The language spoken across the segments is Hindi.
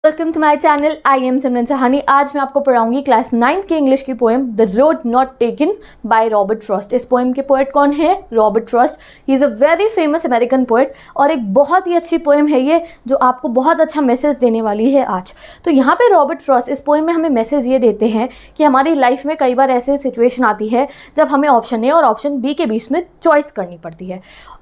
Welcome to my channel. I am Simran Sahani. आज मैं आपको पढ़ाऊंगी क्लास 9 की इंग्लिश की poem the road not taken by Robert Frost. इस पोएम के पोएट कौन है? Robert Frost. He is a very famous American poet और एक बहुत ही अच्छी पोएम है ये, जो आपको बहुत अच्छा मैसेज देने वाली है आज। तो यहाँ पे रॉबर्ट फ्रॉस्ट इस पोएम में हमें मैसेज ये देते हैं कि हमारी लाइफ में कई बार ऐसे सिचुएशन आती है जब हमें ऑप्शन ए और ऑप्शन बी के बीच में चॉइस करनी पड़ती है,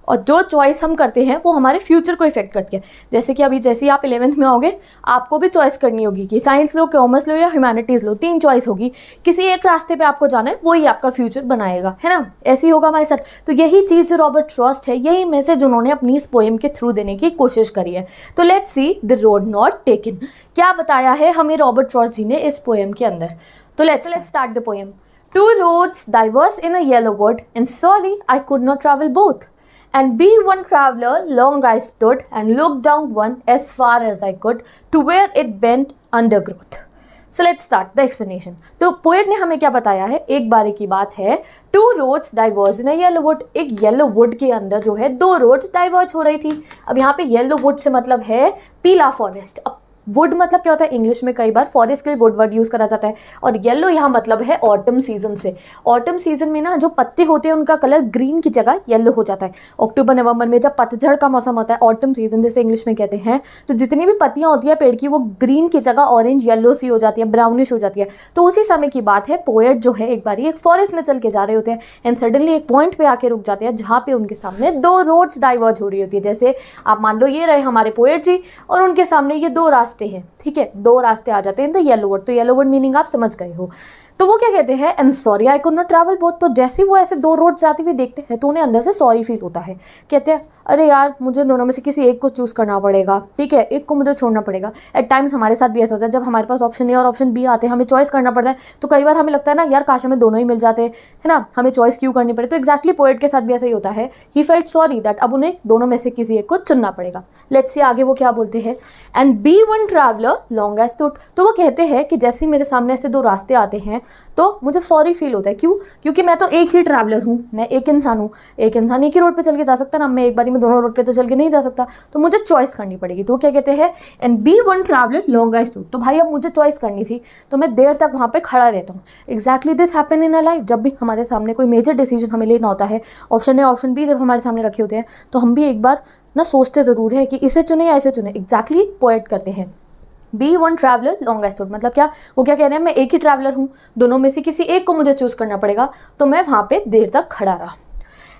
और जो चॉइस हम करते हैं वो हमारे फ्यूचर को इफेक्ट करती है। जैसे कि अभी जैसे ही आप 11th में आओगे, आपको भी चॉइस करनी होगी कि साइंस लो, कॉमर्स लो या ह्यूमैनिटीज़ लो। 3 चॉइस होगी, किसी एक रास्ते पे आपको जाना है, वही आपका फ्यूचर बनाएगा, है ना? ऐसे ही होगा हमारे साथ। तो यही चीज़ जो रॉबर्ट फ्रॉस्ट है, यही मैसेज उन्होंने अपनी इस पोएम के थ्रू देने की कोशिश करी है। तो let's see the road not taken. क्या बताया है हमें रॉबर्ट फ्रॉस्ट जी ने इस पोएम के अंदर? तो let's start the poem. Two roads diverse in a yellow wood, and sorry I could not travel both. And be one traveler, long I stood, and looked down one as far as I could, to where it bent undergrowth. So let's start the explanation. तो पोएट ने हमें क्या बताया है? एक बारी की बात है, two roads diverge in yellow wood. एक येलो वुड के अंदर जो है 2 रोड्स डाइवर्ज हो रही थी। अब यहाँ पे येलो वुड से मतलब है पीला फॉरेस्ट। अब वुड मतलब क्या होता है? इंग्लिश में कई बार फॉरेस्ट के लिए वुड वर्ड यूज़ करा जाता है, और येलो यहाँ मतलब है ऑटम सीजन से। ऑटम सीजन में ना जो पत्ते होते हैं उनका कलर ग्रीन की जगह येलो हो जाता है। अक्टूबर नवंबर में जब पतझड़ का मौसम होता है, ऑटम सीजन जैसे इंग्लिश में कहते हैं, तो जितनी भी पत्तियाँ होती है पेड़ की, वो ग्रीन की जगह ऑरेंज येलो सी हो जाती है, ब्राउनिश हो जाती है। तो उसी समय की बात है, पोएट जो है एक बार एक फॉरेस्ट में चल के जा रहे होते हैं, एंड सडनली एक पॉइंट पे आके रुक जाते हैं जहाँ पे उनके सामने 2 रोड्स डाइवर्ज हो रही होती है। जैसे आप मान लो ये रहे हमारे पोएट जी, और उनके सामने ये 2 रास्ते हैं, ठीक है? 2 रास्ते आ जाते हैं। तो येलो वर्ड, तो येलो वर्ड मीनिंग आप समझ गए हो। तो वो क्या कहते हैं? And sorry I could not travel both. तो जैसे वो ऐसे 2 रोड जाती हुई देखते हैं तो उन्हें अंदर से सॉरी फील होता है। कहते हैं अरे यार, मुझे दोनों में से किसी एक को चूज़ करना पड़ेगा, ठीक है? एक को मुझे छोड़ना पड़ेगा। एट टाइम्स हमारे साथ भी ऐसा होता है, जब हमारे पास ऑप्शन ए और ऑप्शन बी आते हैं, हमें चॉइस करना पड़ता है, तो कई बार हमें लगता है ना यार काश हमें दोनों ही मिल जाते, है ना? हमें चॉइस क्यों करनी पड़े? तो एक्जैक्टली पोएट के साथ भी ऐसा ही होता है। ही फेल्ट सॉरी दैट अब उन्हें दोनों में से किसी एक को चुनना पड़ेगा। लेट्स सी आगे वो क्या बोलते हैं। And be one traveller long as stood. तो वो कहते हैं कि जैसे मेरे सामने ऐसे 2 रास्ते आते हैं तो मुझे सॉरी फील होता है। क्यों? क्योंकि मैं तो एक ही ट्रैवलर हूँ, मैं एक इंसान हूँ। एक इंसान एक ही रोड पे चल के जा सकता है ना, मैं एक बारी में दोनों रोड पे तो चल के नहीं जा सकता, तो मुझे चॉइस करनी पड़ेगी। तो क्या कहते हैं? And be one traveller long I stood. तो भाई अब मुझे चॉइस करनी थी, तो मैं देर तक वहाँ पे खड़ा रहता हूँ। Exactly this happen in a life. जब भी हमारे सामने कोई मेजर डिसीजन हमें लेना होता है, ऑप्शन ए ऑप्शन बी जब हमारे सामने रखे होते हैं, तो हम भी एक बार ना सोचते ज़रूर है कि इसे चुने या इसे चुने। एक्जैक्टली पोएट करते हैं be one traveller long I stood. मतलब क्या? वो क्या कह रहे हैं? मैं एक ही ट्रैवलर हूँ, दोनों में से किसी एक को मुझे चूज़ करना पड़ेगा, तो मैं वहाँ पे देर तक खड़ा रहा।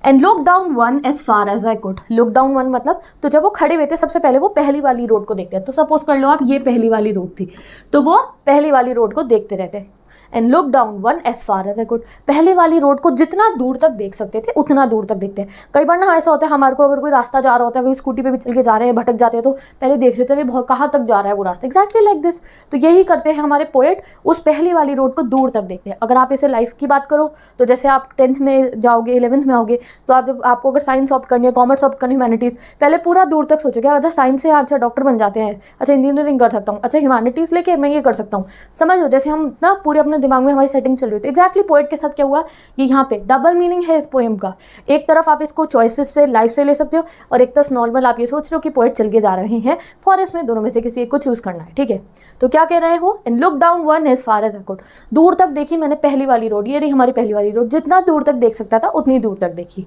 And look down one as far as I could. Look down one मतलब, तो जब वो खड़े हुए थे सबसे पहले वो पहली वाली रोड को देखते हैं। तो सपोज कर लो आप ये पहली वाली रोड थी, तो वो पहली वाली रोड को देखते रहते हैं। And look down one as far as I could. पहले वाली रोड को जितना दूर तक देख सकते थे उतना दूर तक देखते हैं। कई बार ना ऐसा होता है, हमारे को अगर कोई रास्ता जा रहा होता है, वो स्कूटी पे भी चल के जा रहे हैं, भटक जाते हैं, तो पहले देख लेते हैं बहुत कहाँ तक जा रहा है वो रास्ता। Exactly like this. तो यही करते हैं हमारे पोएट, उस पहली वाली रोड को दूर तक देखते हैं। अगर आप इसे लाइफ की बात करो तो जैसे आप 10th में जाओगे, 11th में आओगे, तो आपको अगर साइंस ऑप्ट करनी है, कॉमर्स ऑप्ट करनी है, ह्यूमैनिटीज़, पहले पूरा दूर तक सोचोगे। अच्छा साइंस से अच्छा डॉक्टर बन जाते हैं, अच्छा इंजीनियरिंग कर सकता हूँ, अच्छा ह्यूमैनिटीज़ लेके मैं ये कर सकता हूँ। समझो जैसे हम ना पूरे अपने दिमाग में हमारी सेटिंग चल रही थी। एक्जैक्टली पोएट के साथ क्या हुआ, ये यहाँ पे डबल मीनिंग है इस पोएम का। एक तरफ आप इसको चॉइसेस से, लाइफ से ले सकते हो, और एक तरफ नॉर्मल आप ये सोच रहे हो कि पोएट चल के जा रहे हैं फॉरेस्ट में, दोनों में से किसी एक को चूज करना है, ठीक है? तो क्या कह रहे हो? And look down one as far as I could. दूर तक देखी मैंने पहली वाली रोड, ये रही हमारी पहली वाली रोड, जितना दूर तक देख सकता था उतनी दूर तक देखी।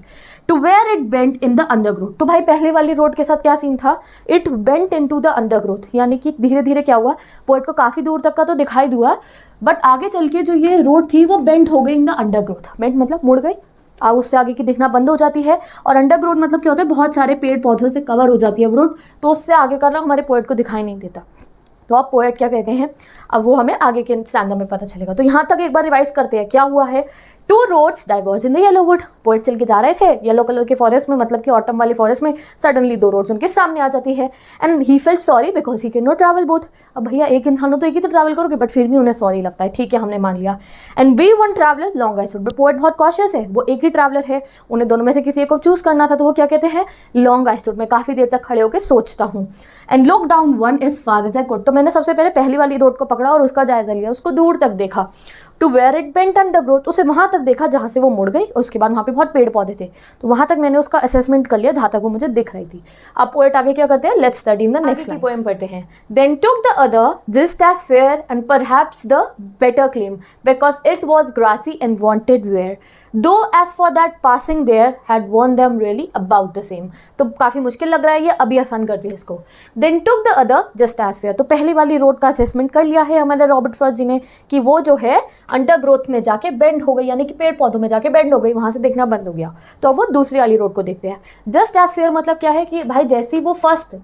To where it bent in the undergrowth. तो भाई पहली वाली रोड के साथ क्या सीन था? It bent in to the undergrowth, यानी कि धीरे धीरे क्या हुआ, पोएट को काफ़ी दूर तक का तो दिखाई दिया, बट आगे चल के जो ये रोड थी वो बेंट हो गई इन द अंडरग्रोथ। बेंट मतलब मुड़ गई, उससे आगे की दिखना बंद हो जाती है। और अंडरग्रोथ मतलब क्या होता है? बहुत सारे पेड़ पौधों से कवर हो जाती है वो रोड, तो उससे आगे का ना हमारे पोएट को दिखाई नहीं देता। तो अब पोएट क्या कहते हैं, अब वो हमें आगे के स्टैंडर्ड में पता चलेगा। तो यहाँ तक एक बार रिवाइज करते हैं क्या हुआ है। 2 roads diverge in the yellow wood. Poet चल के जा रहे थे येलो कलर के फॉरेस्ट में, मतलब कि ऑटम वाली फॉरेस्ट में, सडनली 2 रोड्स उनके सामने आ जाती है। And he felt sorry because he can not travel both. अब भैया एक इंसान हो तो एक ही तो ट्रैवल करोगे, बट फिर भी उन्हें सॉरी लगता है, ठीक है हमने मान लिया। And be one traveller long I stood. But poet बहुत कॉशियस है, वो एक ही ट्रैवलर है, उन्हें दोनों में से किसी एक को चूज करना था, तो वो क्या कहते हैं? लॉन्ग आई स्टूड, मैं काफ़ी देर तक खड़े होकर सोचता हूँ। And look down one as far as I could. तो मैंने सबसे पहले पहली वाली रोड को पकड़ा और उसका जायजा लिया, उसको दूर तक देखा। To where it bent undergrowth, उसे वहाँ तक देखा जहाँ से वो मुड़ गई, उसके बाद वहाँ पे बहुत पेड़ पौधे थे, तो वहाँ तक मैंने उसका असेसमेंट कर लिया जहाँ तक वो मुझे दिख रही थी। अब पोएट आगे क्या करते हैं, let's study in the next line. Poem पढ़ते हैं। Then took the other just as fair and perhaps the better claim because it was grassy and wanted wear though as for that passing there had worn them really about the same. तो काफ़ी मुश्किल लग रहा है ये, अभी आसान करती है इसको। Then took the other just as fair, तो पहली वाली रोड का असेसमेंट कर लिया है हमारे रॉबर्ट फ्रॉस्ट जी ने कि वो जो है अंडर ग्रोथ में जाके बेंड हो गई, यानी कि पेड़ पौधों में जाके बेंड हो गई, वहाँ से दिखना बंद हो गया। तो अब वो दूसरी वाली रोड को देखते हैं। जस्ट एज फेयर मतलब क्या है कि भाई जैसी वो फर्स्ट,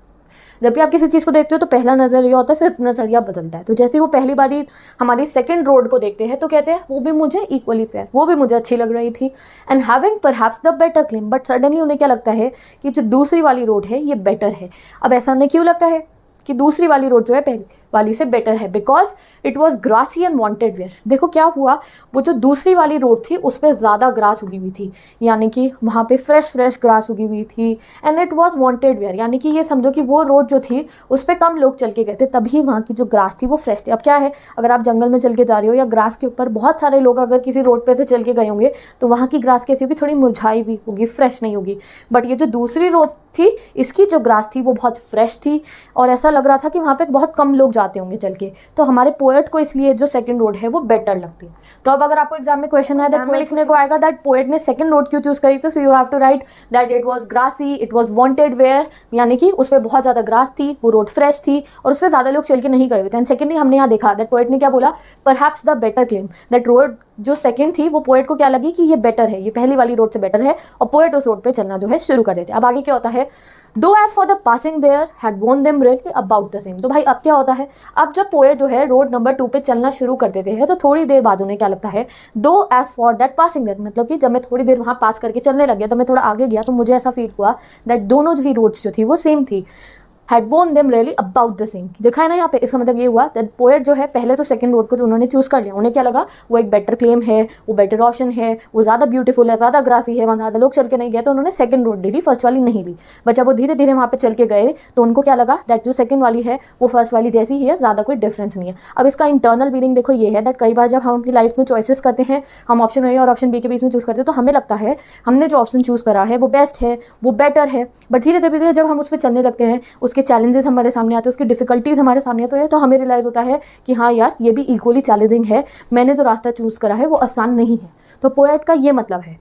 जब भी आप किसी चीज़ को देखते हो तो पहला नज़रिया होता है, फिर नज़रिया बदलता है। तो जैसे वो पहली बारी हमारी सेकंड रोड को देखते हैं तो कहते हैं वो भी मुझे इक्वली फेयर, वो भी मुझे अच्छी लग रही थी, and having perhaps the better claim, but suddenly उन्हें क्या लगता है कि जो दूसरी वाली रोड है ये बेटर है। अब ऐसा उन्हें क्यों लगता है कि दूसरी वाली रोड जो है पहली वाली से बेटर है? Because it was grassy and wanted wear. देखो क्या हुआ, वो जो दूसरी वाली रोड थी उस पर ज़्यादा ग्रास उगी हुई थी, यानी कि वहाँ पे फ्रेश ग्रास उगी हुई थी, and it was wanted wear, यानी कि ये समझो कि वो रोड जो थी उस पर कम लोग चल के गए थे, तभी वहाँ की जो ग्रास थी वो फ्रेश थी। अब क्या है, अगर आप जंगल में चल के जा रहे हो या ग्रास के ऊपर बहुत सारे लोग अगर किसी रोड पे से चल के गए होंगे तो वहाँ की ग्रास कैसी होगी, थोड़ी मुरझाई भी होगी, फ्रेश नहीं होगी। बट ये जो दूसरी रोड थी इसकी जो ग्रास थी वो बहुत फ्रेश थी, और ऐसा लग रहा था कि वहाँ पे बहुत कम लोग जाते होंगे चल के, तो हमारे पोएट को इसलिए जो सेकंड रोड है वो बेटर लगती है। तो अब अगर आपको एग्जाम में क्वेश्चन है दैट लिखने को आएगा दैट पोएट ने सेकंड रोड क्यों चूज करी, तो so you have to write that it was grassy, it was wanted wear, यानी कि उस पर बहुत ज़्यादा ग्रास थी, वो रोड फ्रेश थी और उस पर ज़्यादा लोग चल के नहीं गए हुए थे। एंड सेकेंडली हमने यहाँ देखा दैट पोएट ने क्या बोला, perhaps the better claim, that road जो सेकंड थी वो पोएट को क्या लगी कि ये बेटर है, ये पहली वाली रोड से बेटर है, और पोएट उस रोड पे चलना जो है शुरू कर देते। अब आगे क्या होता है, though as for the passing there had worn them really about the same. तो भाई अब क्या होता है, अब जब पोएट जो है रोड नंबर 2 पे चलना शुरू कर देते हैं तो थोड़ी देर बाद उन्हें क्या लगता है, though as for that passing there, मतलब कि जब मैं थोड़ी देर वहाँ पास करके चलने लग गया, तो मैं थोड़ा आगे गया तो मुझे ऐसा फील हुआ दैट दोनों जो ही रोड्स जो थी वो सेम थी, had worn them really about the same. देखा है ना यहाँ पे, इसका मतलब ये हुआ दैट पोएट जो है पहले तो सेकंड रोड को जो उन्होंने चूज़ कर लिया, उन्हें क्या लगा वो एक बेटर क्लेम है, वो बेटर ऑप्शन है, वो ज़्यादा ब्यूटीफुल है, ज़्यादा ग्रासी है, वहाँ ज़्यादा लोग चल के नहीं गए, तो उन्होंने सेकंड रोड ले ली, फर्स्ट वाली नहीं ली। बट जब वो धीरे धीरे वहाँ पे चल के गए तो उनको क्या लगा दैट जो सेकंड वाली है वो फर्स्ट वाली जैसी ही है, ज़्यादा कोई डिफरेंस नहीं है। अब इसका इंटरनल मीनिंग देखो ये है दैट कई बार जब हम अपनी लाइफ में चॉइसेस करते हैं, हम ऑप्शन ए और ऑप्शन बी के बीच में चूज़ करते हैं, तो हमें लगता है हमने जो ऑप्शन चूज़ करा है वो बेस्ट है, वो बेटर है, बट धीरे धीरे जब हम उस पर चलने लगते हैं, उसके चैलेंजेस हमारे सामने आते हैं, उसकी डिफिकल्टीज हमारे सामने आते हैं, तो हमें रियलाइज होता है कि हाँ यार ये भी इक्वली चैलेंजिंग है, मैंने जो रास्ता चूज़ करा है वो आसान नहीं है। तो पोएट का ये मतलब है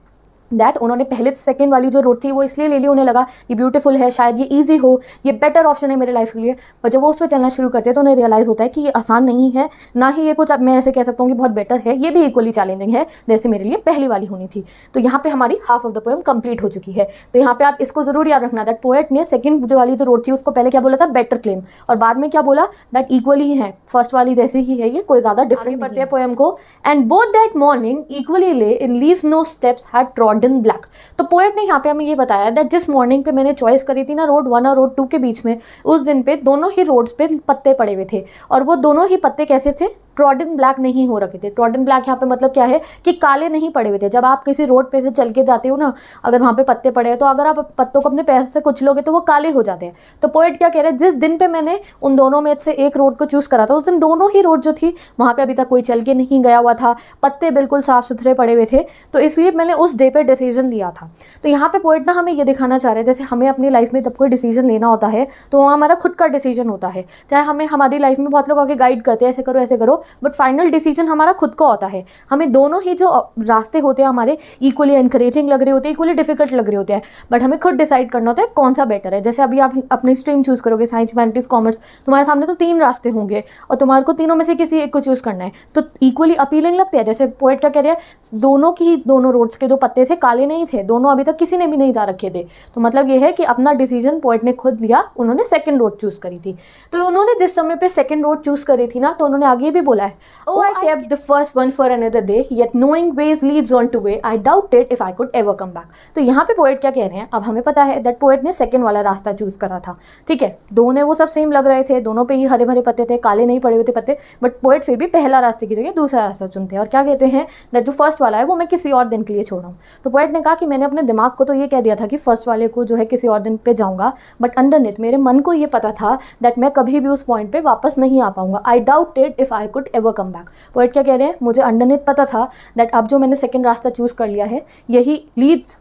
दैट उन्होंने पहले सेकंड वाली जो रोड थी वो इसलिए ले ली, उन्हें लगा ये ब्यूटीफुल है, शायद ये इजी हो, ये बेटर ऑप्शन है मेरे लाइफ के लिए, पर जब वो उस पर चलना शुरू करते हैं तो उन्हें रियलाइज़ होता है कि ये आसान नहीं है, ना ही ये कुछ अब मैं ऐसे कह सकता हूँ कि बहुत बेटर है, ये भी इक्वली चैलेंजिंग है जैसे मेरे लिए पहली वाली होनी थी। तो यहाँ पे हमारी half of the poem complete हो चुकी है। तो यहाँ पे आप इसको जरूर याद रखना दैट पोएट ने सेकंड जो वाली जो रोड थी उसको पहले क्या बोला था, बेटर क्लेम, और बाद में क्या बोला दैट इक्वली ही है, फर्स्ट वाली जैसी ही है, ये कोई ज़्यादा डिफरेंट पढ़ते हैं पोएम को। And both that morning equally lay in leaves no steps had trodden black. तो पोएट ने यहाँ पे हमें ये बताया दैट जिस मॉर्निंग पे मैंने चॉइस करी थी ना रोड 1 और रोड 2 के बीच में, उस दिन पे दोनों ही रोड्स पे पत्ते पड़े हुए थे, और वो दोनों ही पत्ते कैसे थे, ट्रॉडन ब्लैक नहीं हो रखे थे। ट्रॉडन ब्लैक यहाँ पे मतलब क्या है कि काले नहीं पड़े हुए थे। जब आप किसी रोड पे से चल के जाते हो ना, अगर वहाँ पे पत्ते पड़े हैं तो अगर आप पत्तों को अपने पैर से कुचलोगे तो वो काले हो जाते हैं। तो पोएट क्या कह रहे हैं, जिस दिन पे मैंने उन दोनों में से एक रोड को चूज़ करा था उस दिन दोनों ही रोड जो थी वहाँ पे अभी तक कोई चल के नहीं गया हुआ था, पत्ते बिल्कुल साफ सुथरे पड़े हुए थे, तो इसलिए मैंने उस डे पे डिसीजन लिया था। तो यहाँ पे पोएट ना हमें ये दिखाना चाह रहे हैं जैसे हमें अपनी लाइफ में जब कोई डिसीजन लेना होता है तो वो हमारा खुद का डिसीजन होता है, चाहे हमें हमारी लाइफ में बहुत लोग आगे गाइड करते हैं ऐसे करो, बट फाइनल डिसीजन हमारा खुद का होता है। हमें दोनों ही जो रास्ते होते हैं हमारे इक्वली एनकरेजिंग लग रहे होते हैं, इक्वली डिफिकल्ट लग रहे होते हैं, बट हमें खुद डिसाइड करना होता है कौन सा बेटर है। जैसे अभी आप अपनी स्ट्रीम चूज़ करोगे, साइंस ह्यूमैनिटीज़ कॉमर्स, तुम्हारे सामने तो 3 रास्ते होंगे और तुम्हारे को तीनों में से किसी एक को चूज़ करना है, तो इक्वली अपीलिंग लगते हैं। जैसे पोएट क्या कह रहे हैं, दोनों रोड्स के जो पत्ते थे काले नहीं थे, दोनों अभी तक किसी ने भी नहीं जा रखे थे। तो मतलब ये है कि अपना डिसीजन पोएट ने खुद लिया, उन्होंने सेकंड रोड चूज़ करी थी। तो उन्होंने जिस समय पे सेकंड रोड चूज़ करी थी ना, तो उन्होंने आगे भी बोला है, oh I kept the first one for another day, yet knowing ways leads on to way, I doubted if I could ever come back. तो यहाँ पे पोएट क्या कह रहे हैं, अब हमें पता है दैट पोएट ने सेकंड वाला रास्ता चूज़ करा था, ठीक है, दोनों वो सब सेम लग रहे थे, दोनों पे ही हरे भरे पत्ते थे, काले नहीं पड़े हुए थे पत्ते, बट पोएट फिर भी पहला रास्ते की जगह दूसरा रास्ता चुनते हैं और क्या कहते हैं दैट जो फर्स्ट वाला है वो मैं किसी और दिन के लिए छोड़ा हूँ। तो पोएट ने कहा कि मैंने अपने दिमाग को तो ये कह दिया था कि फर्स्ट वाले को जो है किसी और दिन पे जाऊँगा, बट अंडरनेथ मेरे मन को ये पता था दैट मैं कभी भी उस पॉइंट पे वापस नहीं आ पाऊंगा। आई doubted if I could could ever come back. Poet क्या कह रहे हैं, मुझे अंडरनीथ पता था दैट अब जो मैंने सेकंड रास्ता चूज कर लिया है यही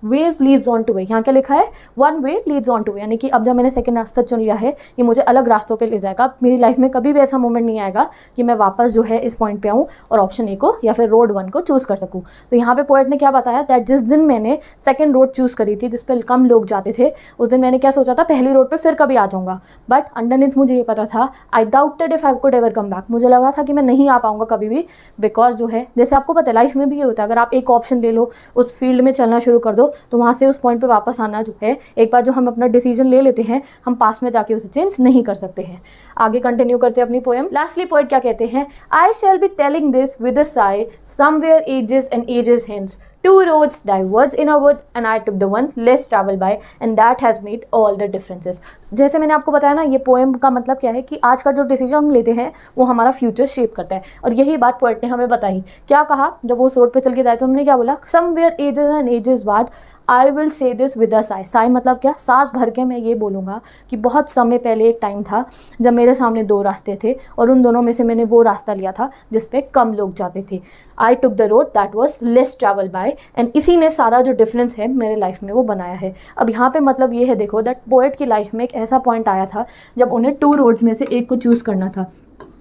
ways leads on to way. यहाँ क्या लिखा है, one way leads on to way, यानी कि अब जब मैंने सेकंड रास्ता चुन लिया है ये मुझे अलग रास्तों पे ले जाएगा। मेरी लाइफ में कभी भी ऐसा मोमेंट नहीं आएगा कि मैं वापस जो है इस पॉइंट पे आऊँ और ऑप्शन ए को या फिर रोड 1 को चूज कर सकूँ। तो यहाँ पे पोएट ने क्या बताया दैट जिस दिन मैंने सेकंड रोड चूज करी थी जिस पे कम लोग जाते थे, उस दिन मैंने क्या सोचा था, पहली रोड पे फिर कभी आ जाऊंगा, बट अंडरनीथ मुझे ये पता था आई doubted if I could ever come back. मुझे लगा था कि मैं नहीं आ पाऊंगा कभी भी, बिकॉज जो है जैसे आपको पता है लाइफ में भी ये होता है, अगर आप एक ऑप्शन ले लो उस फील्ड में चलना शुरू कर दो तो वहाँ से उस पॉइंट पे वापस आना जो है, एक बार जो हम अपना डिसीजन ले लेते हैं हम पास में जाके उसे चेंज नहीं कर सकते हैं। आगे कंटिन्यू करते हैं अपनी पोएम। लास्टली पोएट क्या कहते हैं, I shall be telling this with a sigh somewhere ages and ages hence two roads diverge in a wood and I took the one less traveled by and that has made all the differences। जैसे मैंने आपको बताया ना, ये पोएम का मतलब क्या है कि आज का जो डिसीजन हम लेते हैं वो हमारा फ्यूचर शेप करता है, और यही बात पोएट ने हमें बताई। क्या कहा, जब वो उस रोड पे चल के जाए तो हमने क्या बोला, समवेयर एजेस एंड एजेस बाद I will say this with a Sai. Sai मतलब क्या, सांस भर के मैं ये बोलूँगा कि बहुत समय पहले एक टाइम था जब मेरे सामने दो रास्ते थे और उन दोनों में से मैंने वो रास्ता लिया था जिस पे कम लोग जाते थे। I took the road that was less travel by and इसी ने सारा जो डिफरेंस है मेरे लाइफ में वो बनाया है। अब यहाँ पे मतलब ये है, देखो दैट पोएट की लाइफ में एक ऐसा पॉइंट आया था जब उन्हें 2 रोड्स में से एक को चूज़ करना था।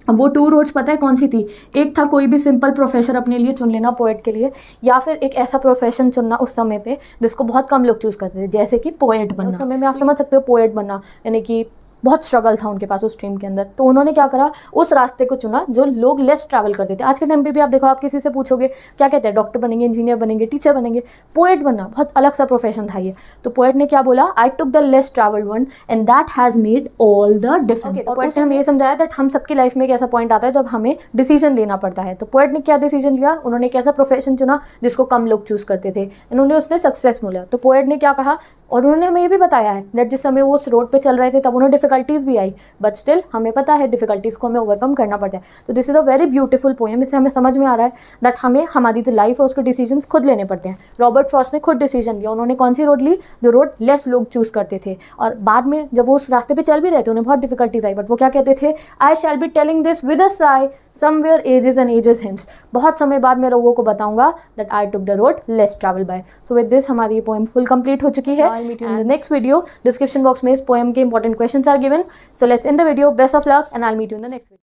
अब वो 2 रोड्स पता है कौन सी थी, एक था कोई भी सिंपल प्रोफेशन अपने लिए चुन लेना पोएट के लिए, या फिर एक ऐसा प्रोफेशन चुनना उस समय पे जिसको बहुत कम लोग चूज़ करते थे, जैसे कि पोएट बनना। उस समय में आप समझ सकते हो पोएट बनना यानी कि बहुत स्ट्रगल था उनके पास उस स्ट्रीम के अंदर, तो उन्होंने क्या करा, उस रास्ते को चुना जो लोग लेस ट्रैवल करते थे। आज के टाइम पे भी आप देखो, आप किसी से पूछोगे क्या कहते हैं, डॉक्टर बनेंगे, इंजीनियर बनेंगे, टीचर बनेंगे, पोएट बनना बहुत अलग सा प्रोफेशन था ये। तो पोएट ने क्या बोला, I took the less travelled one and that has made all the difference. और पोएट ने हमें ये समझाया दैट हम सबकी लाइफ में एक ऐसा पॉइंट आता है जब हमें डिसीजन लेना पड़ता है। तो पोएट ने क्या डिसीजन लिया, उन्होंने एक ऐसा प्रोफेशन चुना जिसको कम लोग चूज़ करते थे, उन्होंने उसमें सक्सेस मिला। तो पोएट ने क्या कहा, और उन्होंने हमें ये भी बताया है दैट जिस समय वो उस रोड पे चल रहे थे तब उन्हें डिफिकल्टीज़ भी आई, बट स्टिल हमें पता है डिफिकल्टीज़ को हमें ओवरकम करना पड़ता है। तो this is a very beautiful poem. इससे हमें समझ में आ रहा है दैट हमें हमारी जो लाइफ है उसके डिसीजंस खुद लेने पड़ते हैं। रॉबर्ट फ्रॉस्ट ने खुद डिसीजन लिया, उन्होंने कौन सी रोड ली, जो रोड लेस लोग चूज़ करते थे, और बाद में जब वो उस रास्ते पे चल भी रहे थे उन्हें बहुत डिफिकल्टीज आई, बट वो क्या कहते थे, I shall be telling this with a sigh somewhere ages and ages hence. बहुत समय बाद मैं लोगों को बताऊंगा that I took the road less travel by. So with this हमारी ये पोएम फुल कंप्लीट हो चुकी है। I meet you in the next video. Description box में इस पोएम के important questions are given, so let's end the video. Best of luck and I'll meet you in the next video.